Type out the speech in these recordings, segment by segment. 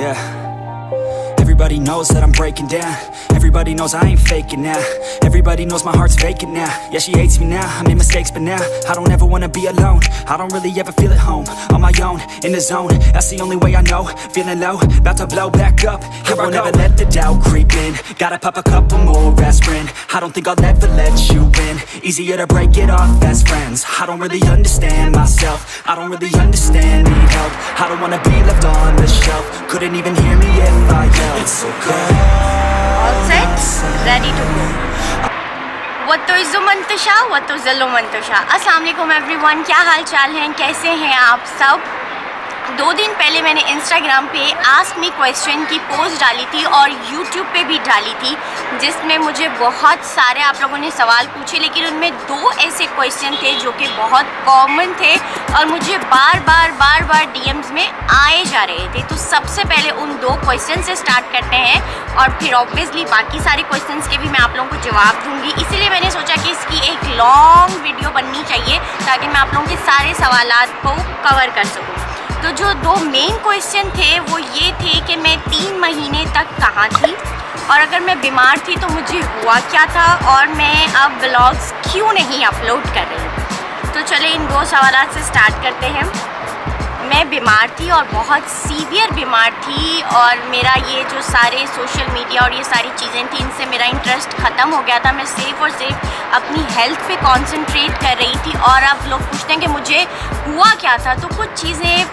Yeah. Everybody knows that I'm breaking down. Everybody knows I ain't faking now. Everybody knows my heart's vacant now. Yeah, she hates me now, I made mistakes but now I don't ever wanna be alone. I don't really ever feel at home. On my own, in the zone, that's the only way I know. Feeling low, about to blow back up. Here I won't ever let the doubt creep in. Gotta pop a couple more aspirin. I don't think I'll ever let you in. Easier to break it off best friends. I don't really understand myself. I don't really understand, need help. I don't wanna be left on the shelf. Couldn't even hear me if I yelled. It's okay. All set, ready to go. वतुज़ुमंतशा वतुज़लुमंतशा। अस्सलाम वालेकुम everyone, क्या हाल चाल हैं, कैसे हैं आप सब। 2 दिन पहले मैंने इंस्टाग्राम पे आस्क मी क्वेश्चन की पोस्ट डाली थी और यूट्यूब पे भी डाली थी, जिसमें मुझे बहुत सारे आप लोगों ने सवाल पूछे, लेकिन उनमें 2 ऐसे क्वेश्चन थे जो कि बहुत कॉमन थे और मुझे बार बार डीएम्स में आए जा रहे थे। तो सबसे पहले उन 2 क्वेश्चन से स्टार्ट करते हैं और फिर ऑब्वियसली बाकी सारे क्वेश्चंस के भी मैं आप लोगों को जवाब दूंगी। इसीलिए मैंने सोचा कि इसकी एक लॉन्ग वीडियो बननी चाहिए ताकि मैं आप लोगों के सारे सवालात को कवर कर सकूं। तो जो 2 मेन क्वेश्चन थे वो ये थे कि मैं 3 महीने तक कहाँ थी और अगर मैं बीमार थी तो मुझे हुआ क्या था और मैं अब व्लॉग्स क्यों नहीं अपलोड कर रही हूँ। तो चले इन 2 सवालात से स्टार्ट करते हैं। मैं बीमार थी और बहुत सीवियर बीमार थी और मेरा ये जो सारे सोशल मीडिया और ये सारी चीज़ें थी, इनसे मेरा इंटरेस्ट ख़त्म हो गया था। मैं सिर्फ़ और सिर्फ अपनी हेल्थ पे कंसंट्रेट कर रही थी। और अब लोग पूछते हैं कि मुझे हुआ क्या था, तो कुछ चीज़ें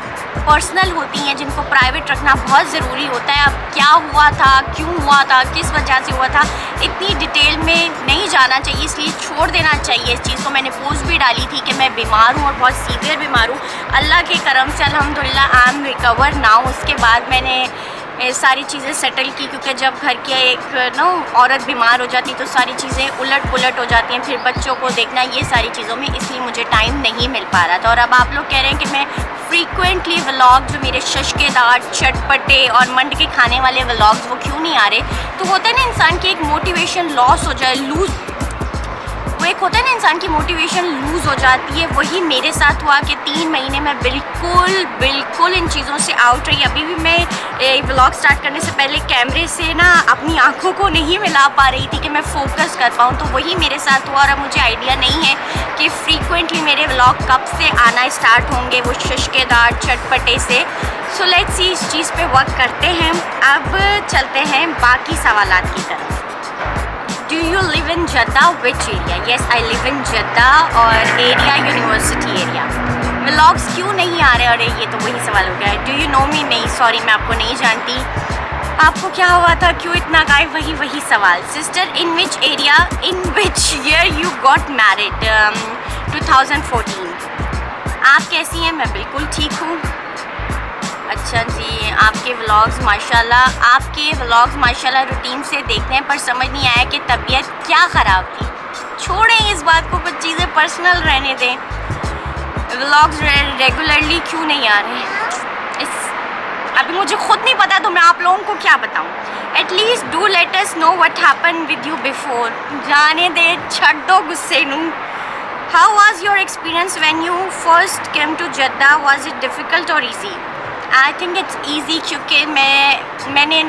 पर्सनल होती हैं जिनको प्राइवेट रखना बहुत ज़रूरी होता है। अब क्या हुआ था, क्यों हुआ था, किस वजह से हुआ था, इतनी डिटेल में नहीं जाना चाहिए, इसलिए छोड़ देना चाहिए इस चीज़ को। मैंने पोस्ट भी डाली थी कि मैं बीमार हूँ और बहुत सीवियर बीमार हूँ। अल्लाह के करम से अल्हम्दुलिल्लाह आई एम रिकवर नाउ। उसके बाद मैंने सारी चीज़ें सेटल की, क्योंकि जब घर की एक औरत बीमार हो जाती तो सारी चीज़ें उलट पुलट हो जाती हैं, फिर बच्चों को देखना, ये सारी चीज़ों में, इसलिए मुझे टाइम नहीं मिल पा रहा था। और अब आप लोग कह रहे हैं कि मैं फ्रीक्वेंटली व्लॉग जो मेरे शशकेदार, चटपटे और मंड के खाने वाले व्लॉग्स वो क्यों नहीं आ रहे। तो होता है ना इंसान की एक मोटिवेशन लॉस हो जाए, वो एक होता है ना इंसान की मोटिवेशन लूज़ हो जाती है। वही मेरे साथ हुआ कि 3 महीने में बिल्कुल इन चीज़ों से आउट रही। अभी भी मैं व्लॉग स्टार्ट करने से पहले कैमरे से ना अपनी आंखों को नहीं मिला पा रही थी कि मैं फोकस कर पाऊँ। तो वही मेरे साथ हुआ और अब मुझे आइडिया नहीं है कि फ्रीक्वेंटली मेरे व्लॉग कब से आना स्टार्ट होंगे, वो शशकेदार चटपटे से। सो लेट्स सी, इस चीज़ पे वर्क करते हैं। अब चलते हैं बाकी सवालात की तरफ। Do you live in Jeddah? Which area? Yes, I live in Jeddah और एरिया यूनिवर्सिटी एरिया। व्लॉग्स क्यों नहीं आ रहे? अरे ये तो वही सवाल हो गया है। Do you know me? नहीं, सॉरी, मैं आपको नहीं जानती। आपको क्या हुआ था, क्यों इतना गायब? वही सवाल। Sister, in which area, in which year you got married? 2014। आप कैसी हैं? मैं बिल्कुल ठीक हूँ। अच्छा जी, आपके व्लॉग्स माशाल्लाह रूटीन से देखते हैं, पर समझ नहीं आया कि तबीयत क्या ख़राब थी। छोड़ें इस बात को, कुछ चीज़ें पर्सनल रहने दें। व्लॉग्स रेगुलरली क्यों नहीं आ रहे, अभी मुझे खुद नहीं पता, तो मैं आप लोगों को क्या बताऊं। At least do let us know what happen with you before. जाने दे, छੱਡ दो गुस्से नूं। How was your experience when you first came to Jeddah? Was it difficult और easy? I think it's easy, क्योंकि मैंने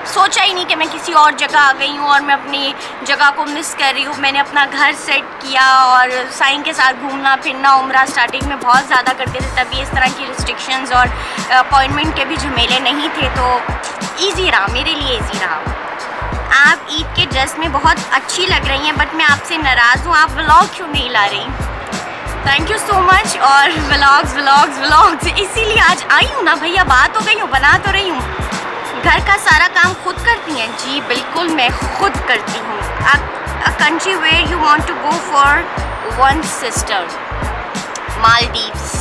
सोचा ही नहीं कि मैं किसी और जगह आ गई हूँ और मैं अपनी जगह को मिस कर रही हूँ। मैंने अपना घर सेट किया और साइन के साथ घूमना फिरना, उम्रा स्टार्टिंग में बहुत ज़्यादा करते थे, तभी इस तरह की रिस्ट्रिक्शंस और अपॉइंटमेंट के भी झमेले नहीं थे, तो ईजी रहा, मेरे लिए ईजी रहा। आप ईद के ड्रेस में बहुत अच्छी लग रही हैं, बट मैं आपसे नाराज़ हूँ, आप व्लॉग क्यों नहीं ला रही? Thank you so much. और व्लॉग्स इसीलिए आज आई हूँ ना भैया, बात हो गई हूँ, बना तो रही हूँ। घर का सारा काम खुद करती हैं? जी बिल्कुल, मैं खुद करती हूँ। A country where you want to go for one sister? Maldives.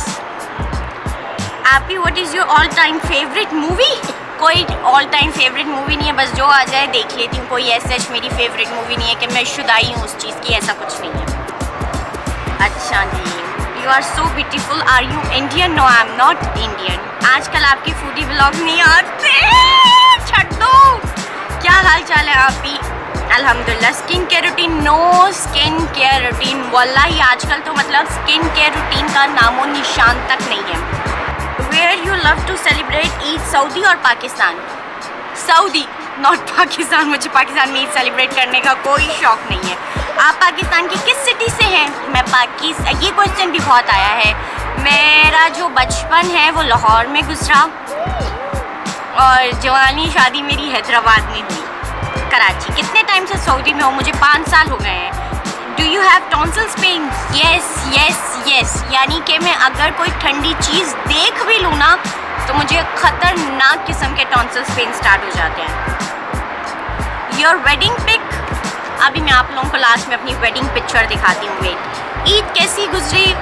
आपकी what is your all time favourite movie? कोई ऑल टाइम फेवरेट मूवी नहीं है, बस जो आ जाए देख लेती हूँ। कोई ऐसा मेरी फेवरेट मूवी नहीं है कि मैं शुदाई हूँ उस चीज़ की, ऐसा कुछ नहीं है। अच्छा जी, you are so beautiful. Are you Indian? No, I am not Indian. आजकल आपके फूडी व्लॉग नहीं आते, छੱड दो। क्या हाल चाल है आप भी? अल्हम्दुलिल्लाह। Skin care routine? No skin care routine, वल्लाही आजकल तो मतलब स्किन केयर रूटीन का नामो निशान तक नहीं है। Where you love to celebrate Eid, Saudi और पाकिस्तान? Saudi, not Pakistan. मुझे पाकिस्तान में ईद सेलिब्रेट करने का कोई शौक़ नहीं है. आप पाकिस्तान की किस सिटी से हैं? मैं ये क्वेश्चन भी बहुत आया है. मेरा जो बचपन है वो लाहौर में गुजरा और जवानी शादी मेरी हैदराबाद में हुई, कराची. कितने टाइम से सऊदी में हूँ? मुझे 5 साल हो गए हैं. Do you have tonsils pain? Yes. यानी कि मैं अगर कोई ठंडी चीज़ देख भी लूँ ना तो मुझे ख़तरनाक किस्म के टॉन्सिल्स पेन स्टार्ट हो जाते हैं. Your wedding pic? अभी मैं आप लोगों को लास्ट में अपनी वेडिंग पिक्चर दिखाती हूँ. वेट. ईद कैसी गुजरी?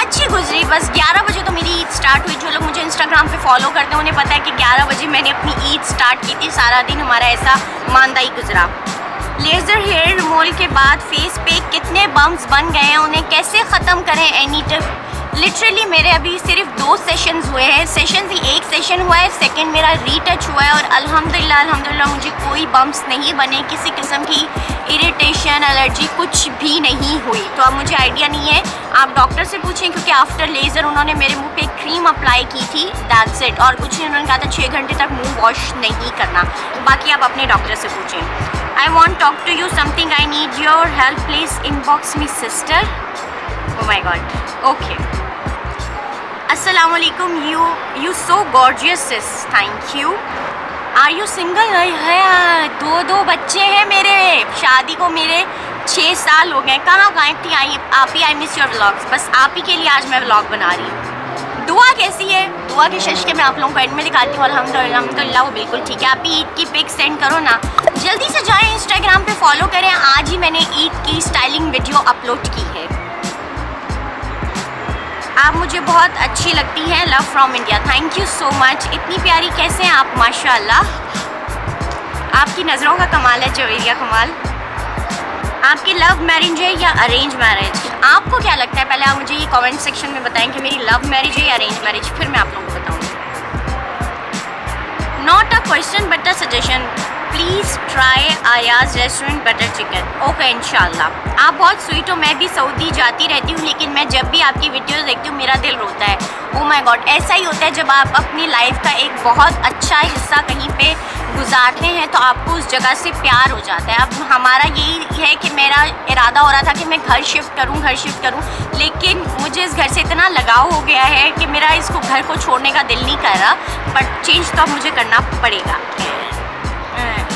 अच्छी गुजरी. बस 11 बजे तो मेरी ईद स्टार्ट हुई. जो लोग मुझे इंस्टाग्राम पे फॉलो करते हैं उन्हें पता है कि 11 बजे मैंने अपनी ईद स्टार्ट की थी. सारा दिन हमारा ऐसा मानदाई गुजरा. लेज़र हेयर रिमूवल के बाद फेस पे कितने बम्प्स बन गए हैं, उन्हें कैसे ख़त्म करें? Any tip? लिटरली मेरे अभी सिर्फ 2 सेशंस हुए हैं. सेशन ही एक सेशन हुआ है, सेकंड मेरा रीटच हुआ है और अल्हम्दुलिल्लाह मुझे कोई बम्प्स नहीं बने. किसी किस्म की इरिटेशन, एलर्जी कुछ भी नहीं हुई. तो अब मुझे आइडिया नहीं है, आप डॉक्टर से पूछें क्योंकि आफ्टर लेज़र उन्होंने मेरे मुंह पे क्रीम अप्लाई की थी. That's it. और कुछ नहीं, उन्होंने कहा था 6 घंटे तक मुंह वॉश नहीं करना. बाकी आप अपने डॉक्टर से पूछें. I want to talk to you something. I need your help. Please inbox me, sister. Oh my God. Okay. Assalamualaikum. You so gorgeous, sis. Thank you. Are you single? है 2 बच्चे हैं मेरे. शादी को मेरे 6 साल हो गए. कहाँ गायब थी आप ही? I miss your vlogs. बस आप ही के लिए आज मैं व्लॉग बना रही हूँ. दुआ कैसी है? दुआ के शश के मैं आप लोगों को एंड में दिखाती हूँ. अल्हम्दुलिल्लाह वो बिल्कुल ठीक है. आप भी ईद की पिक सेंड करो ना. जल्दी से जाएं इंस्टाग्राम पे फॉलो करें. आज ही मैंने ईद की स्टाइलिंग वीडियो अपलोड की है. आप मुझे बहुत अच्छी लगती हैं. Love from India. Thank you so much. इतनी प्यारी कैसे हैं आप? माशाल्लाह. आपकी नज़रों का कमाल है जवेरिया कमाल. आपकी लव मैरिज है या अरेंज मैरिज? आपको क्या लगता है? पहले आप मुझे ये कमेंट सेक्शन में बताएं कि मेरी लव मैरिज है या अरेंज मैरिज, फिर मैं आप लोगों को बताऊँगी. Not a question but a suggestion. Please try Ayaz restaurant butter chicken. Okay इंशाल्लाह. आप बहुत स्वीट हो. मैं भी सऊदी जाती रहती हूँ लेकिन मैं जब भी आपकी वीडियोस देखती हूँ मेरा दिल रोता है. Oh my God. ऐसा ही होता है जब आप अपनी लाइफ का एक बहुत अच्छा हिस्सा कहीं पे गुजारते हैं तो आपको उस जगह से प्यार हो जाता है. अब हमारा यही है कि मेरा इरादा हो रहा था कि मैं घर शिफ्ट करूँ लेकिन मुझे इस घर से इतना लगाव हो गया है कि मेरा इसको घर को छोड़ने का दिल नहीं कर रहा. बट चेंज तो अब मुझे करना पड़ेगा.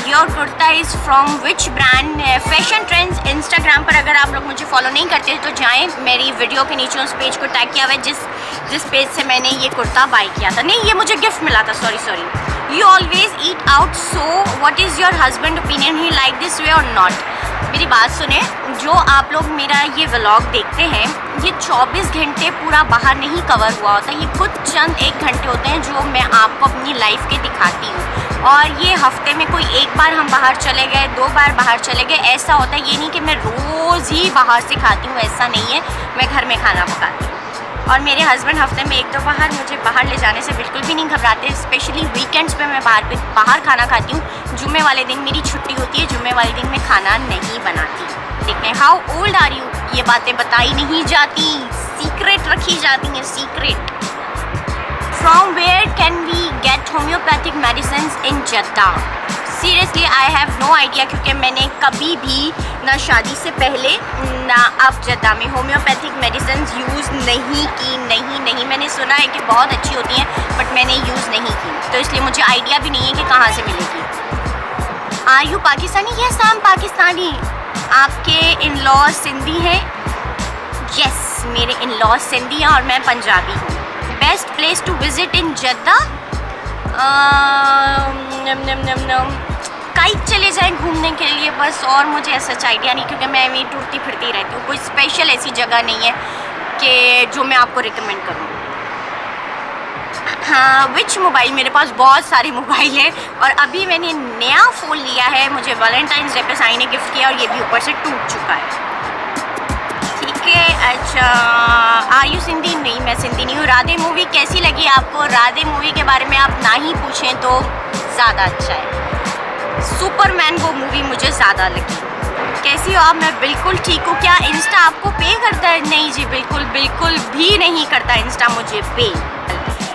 Your kurta is from which brand? Fashion trends. Instagram पर अगर आप लोग मुझे फॉलो नहीं करते तो जाएं. मेरी वीडियो के नीचे उस पेज को टैग किया हुआ है जिस पेज से मैंने ये कुर्ता बाई किया था. नहीं, ये मुझे गिफ्ट मिला था. Sorry. You always eat out, so what is your husband opinion? He like this way और नॉट? मेरी बात सुने. जो आप लोग मेरा ये व्लॉग देखते हैं ये 24 घंटे पूरा बाहर नहीं कवर हुआ होता. ये कुछ चंद 1 घंटे होते हैं जो मैं आपको अपनी लाइफ के दिखाती हूँ. और ये हफ्ते में कोई 1 बार हम बाहर चले गए, 2 बार बाहर चले गए, ऐसा होता है. ये नहीं कि मैं रोज़ ही बाहर से खाती हूँ, ऐसा नहीं है. मैं घर में खाना पकाती हूँ. और मेरे हस्बैंड हफ्ते में 1-2 बार मुझे बाहर ले जाने से बिल्कुल भी नहीं घबराते. स्पेशली वीकेंड्स पे मैं बाहर खाना खाती हूँ. जुम्मे वाले दिन मेरी छुट्टी होती है. जुम्मे वाले दिन मैं खाना नहीं बनाती. देखते हैं. How old are you? ये बातें बताई नहीं जाती, सीक्रेट रखी जाती हैं. Secret. From where can we get homeopathic medicine in Jeddah? Seriously I have no idea क्योंकि मैंने कभी भी ना शादी से पहले ना अब जद्दा में होम्योपैथिक मेडिसिन यूज़ नहीं की. नहीं. मैंने सुना है कि बहुत अच्छी होती हैं बट मैंने यूज़ नहीं की तो इसलिए मुझे आइडिया भी नहीं है कि कहाँ से मिलेगी. Are you Pakistani? Yes I am Pakistani. आपके इन लॉज सिंधी हैं? यस मेरे इन लॉज सिंधी हैं और मैं पंजाबी हूँ. Best place to visit in Jeddah? कहीं चले जाएं घूमने के लिए बस. और मुझे ऐसा आइडिया नहीं क्योंकि मैं भी टूटती फिरती रहती हूँ. कोई स्पेशल ऐसी जगह नहीं है कि जो मैं आपको रिकमेंड करूँ. हाँ. विच मोबाइल? मेरे पास बहुत सारे मोबाइल हैं और अभी मैंने नया फ़ोन लिया है. मुझे वैलेंटाइंस डे पे साई ने गिफ्ट किया और ये भी ऊपर से टूट चुका है. ठीक है. अच्छा. Are you Sindhi? नहीं मैं सिंधी नहीं हूँ. राधे मूवी कैसी लगी आपको? राधे मूवी के बारे में आप ना ही पूछें तो ज़्यादा अच्छा है. सुपरमैन वो मूवी मुझे ज़्यादा लगी. कैसी हो आप? मैं बिल्कुल ठीक हूँ. क्या इंस्टा आपको पे करता है? नहीं जी बिल्कुल भी नहीं करता इंस्टा मुझे पे.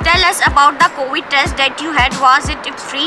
Tell us about the COVID test that you had. Was it free?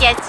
Yes,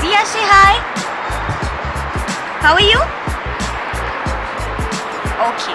Zia, say hi. How are you? Okay.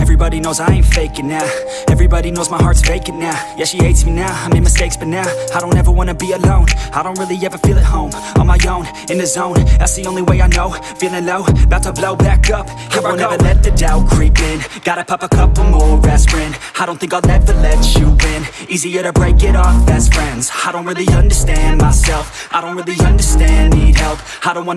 Everybody knows I ain't faking now. Everybody knows my heart's vacant now. Yeah, she hates me now, I made mistakes but now I don't ever wanna be alone. I don't really ever feel at home. On my own, in the zone, that's the only way I know. Feeling low, about to blow back up. Here I won't ever let the doubt creep in. Gotta pop a couple more aspirin. I don't think I'll ever let you in. Easier to break it off best friends. I don't really understand myself. I don't really understand, need help. I don't wanna